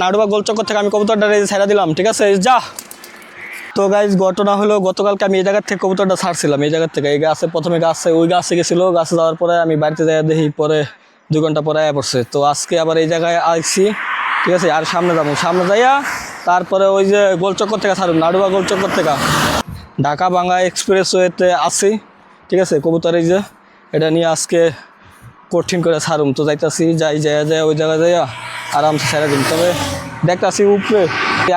নাড়ুবা গোলচক্কর থেকে আমি কবুতরটা ছেড়ে দিলাম, ঠিক আছে যা। তো গাইজ ঘটনা হলো গতকালকে আমি এই জায়গার থেকে কবুতরটা ছাড়ছিলাম, এই জায়গার থেকে এই গাছে প্রথমে গাছে ওই গাছে গেছিলো, গাছে যাওয়ার পরে আমি বাড়িতে যাই দেখি পরে 2 ঘন্টা পরে আয়া পড়ছে। তো আজকে আবার এই জায়গায় আসছি, ঠিক আছে। আর সামনে যাবো, সামনে যাইয়া তারপরে ওই যে গোলচক্কর থেকে ছাড়ুন, নাড়ুবা গোলচক্কর থেকে ঢাকা বাংলা এক্সপ্রেসওয়েতে আসি, ঠিক আছে। কবুতর এই যে এটা নিয়ে আজকে কঠিন করে ছাড়ুম। তো যাইতাছি, যাই যায় ওই জায়গায় যাইয়া আরামসে ছেড়ে দিন। তবে দেখতাছি উপরে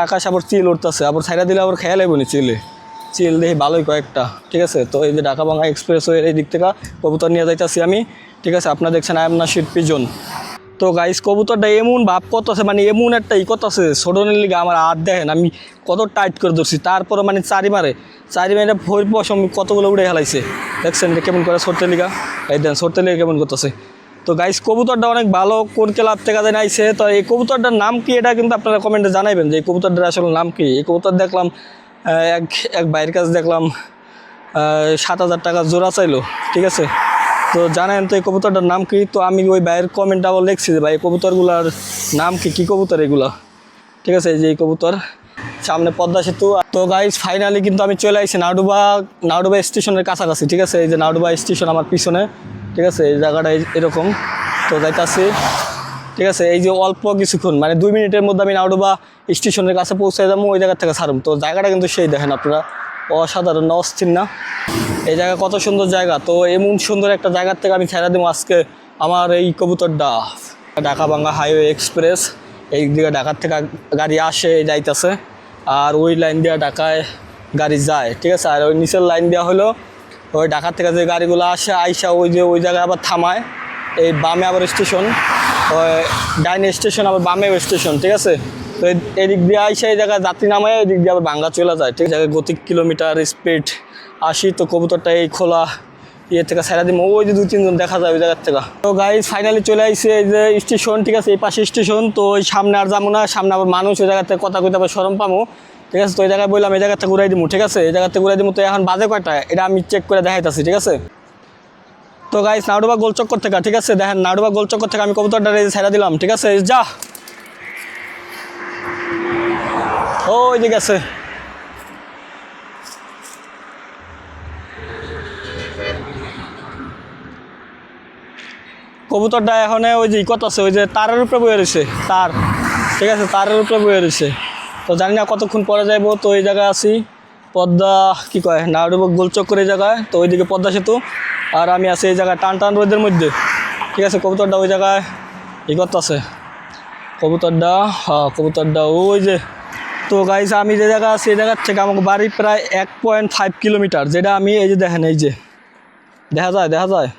আকাশ আবার চিল উঠতেছে, আবার ছেড়ে দিলে আবার খেয়াল লাগবে না চিল দেখি ভালোই কয়েকটা, ঠিক আছে। তো এই যে ঢাকা বাংলা এক্সপ্রেসওয়ের এই দিক থেকে কবুতর নিয়ে যাইতাছি আমি, ঠিক আছে। আপনারা দেখছেন আই এম নাসির পিজন। তো গাইস কবুতরটা এমন ভাব করতেছে, মানে এমন একটা করতেছে ছোটনের লিগে আমার হাত দেখেন আমি কত টাইট করে ধরছি, তারপরে মানে চারি মারে ভোর পশম কতগুলো উড়ে হেলাইছে, দেখছেন এটা কেমন করে ছোট্টের লিগা, এই দেন ছোট্টের লিগা কেমন করতেছে। তো গাইস কবুতরটা অনেক ভালো, কোন ক্লাব থেকে যেন আইছে। তো এই কবুতরটার নাম কি এটা কিন্তু আপনারা কমেন্টে জানাইবেন যে এই কবুতরটার আসলে নাম কি। এই কবুতর দেখলাম এক ভাইয়ের কাছে দেখলাম 7,000 টাকা জোড়া চাইলো, ঠিক আছে। তো জানেন তো এই কবুতরটার নাম কি। তো আমি ওই ভাইয়ের কমেন্টটা আবার লিখছি যে ভাই কবুতরগুলার নাম কি কবুতর এগুলা, ঠিক আছে। এই যে এই কবুতর সামনে পদ্মা সেতু। তো গাইজ ফাইনালি কিন্তু আমি চলে আসছি নাড়ুবা স্টেশনের কাছাকাছি, ঠিক আছে। এই যে নাড়ুবা স্টেশন আমার পিছনে, ঠিক আছে। এই জায়গাটা এরকম। তো যাইতাছি, ঠিক আছে। এই যে অল্প কিছুক্ষণ মানে 2 মিনিটের মধ্যে আমি নাড়ুবা স্টেশনের কাছে পৌঁছে যাবো, ওই জায়গা থেকে ছাড়ুম। তো জায়গাটা কিন্তু সেই দেখেন আপনারা, অসাধারণ অস্থির না এই জায়গা, কত সুন্দর জায়গা। তো এমন সুন্দর একটা জায়গার থেকে আমি ছেড়ে দেবো আজকে আমার এই কবুতরটা। ঢাকা বাংলা হাইওয়ে এক্সপ্রেস, এই দিকে ঢাকার থেকে গাড়ি আসে যাইতেছে, আর ওই লাইন দিয়ে ঢাকায় গাড়ি যায়, ঠিক আছে। আর ওই নিচের লাইন দেওয়া হলো ওই ঢাকার থেকে যে গাড়িগুলো আসে আইসা ওই যে ওই জায়গায় আবার থামায়, এই বামে আবার স্টেশন, ওই ডাইনে স্টেশন আবার বামে স্টেশন, ঠিক আছে। তো এই দিক দিয়ে আইসা এই জায়গায় যাত্রী নামায় এই দিক দিয়ে আবার বাংলা চলে যায়, ঠিক আছে। গতি কিলোমিটার স্পিড 80। তো কবুতরটা এই খোলা থেকে ছেড়ে দিব, ওই যে 2-3 জন দেখা যায় ওই জায়গার থেকে। তো গাইজ ফাইনালি চলে আসছে এই যে স্টেশন, ঠিক আছে। এই পাশে স্টেশন। তো ওই সামনে আর যাবো না, সামনে আবার মানুষ, ওই জায়গা থেকে কথা কইতে আবার সরম পাবো, ঠিক আছে। তো এই জায়গায় বললাম এই জায়গা থেকে ঘুরাই দিব, ঠিক আছে। এই জায়গা থেকে ঘুরাই দিব। তো এখন বাজে কয়টা এটা আমি চেক করে দেখাইতেছি, ঠিক আছে। তো গাইজ নাড়ুবা গোলচক্কর থেকে, ঠিক আছে, দেখেন নাড়ুবা গোলচক্কর থেকে আমি কবুতরটা ছেড়ে দিলাম, ঠিক আছে যা। ওই দিকে আছে কবুতরটা, এখন ওই যে কত আছে ওই যে তারের উপরে বয়ে রয়েছে, তার, ঠিক আছে, তারের উপরে বয়ে রয়েছে। তো জানি না কতক্ষণ পরে যাইবো। তো এই জায়গায় আছি পদ্মা কি কয় নাড়ুবা গোলচক্কর এই জায়গায়। তো ওইদিকে পদ্মা সেতু, আর আমি আছি এই জায়গায় টান রোদের মধ্যে, ঠিক আছে। কবুতরটা ওই জায়গায় করতেছে কবুতরটা, হ্যাঁ কবুতরটা ওই যে। তো গাইস আমি যে জায়গা আছি এই জায়গার থেকে আমাকে বাড়ি প্রায় 1.5 কিলোমিটার, যেটা আমি এই যে দেখেন এই যে দেখা যায়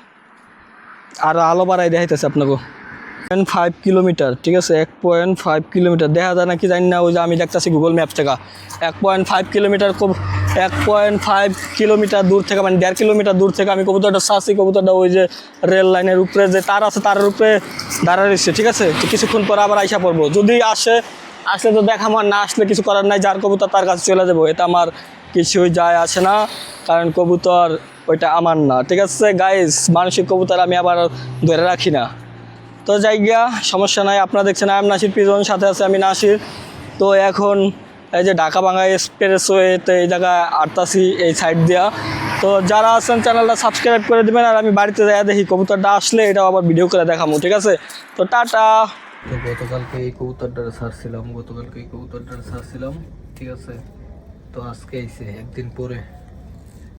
আর আলো বাড়াই দেখাইতেছে আপনাকে 5 কিলোমিটার, ঠিক আছে। 1.5 কিলোমিটার দেখা যায় নাকি জানি না, ওই যে আমি দেখতেছি গুগল ম্যাপ থেকে 1.5 কিলোমিটার 1.5 কিলোমিটার দূর থেকে, মানে 1.5 কিলোমিটার দূর থেকে আমি কবুতরটা চাচ্ছি। কবুতরটা ওই যে রেল লাইনের উপরে যে তার আছে তারের উপরে দাঁড়া রয়েছে, ঠিক আছে। তো কিছুক্ষণ পর আবার আইসা পড়বো, যদি আসলে তো দেখা, আমার না আসলে কিছু করার নাই, যার কবুতর তার কাছে চলে যাবো, এটা আমার কিছুই যায় আসে না, কারণ কবুতর ওইটা আমার না, ঠিক আছে গাইস। মানসিক কবুতর আমি আবার ধরে রাখি না। তো যাই গিয়া, সমস্যা নাই। আপনারা দেখছেন আই এম নাসির পিজন, সাথে আছে আমি নাসির। তো এখন এই যে ঢাকা বাংলা এক্সপ্রেসওয়েতে এই জায়গায় আটতাছি এই সাইড দিয়া। তো যারা আছেন চ্যানেলটা সাবস্ক্রাইব করে দেবেন, আর আমি বাড়িতে যাই দেখি কবুতরটা আসলে এটাও আবার ভিডিও করে দেখাবো, ঠিক আছে। তো টাটা। তো গতকালকে এই কবুতরটা ছাড়ছিলাম, ঠিক আছে। তো আজকে আইছে একদিন পরে।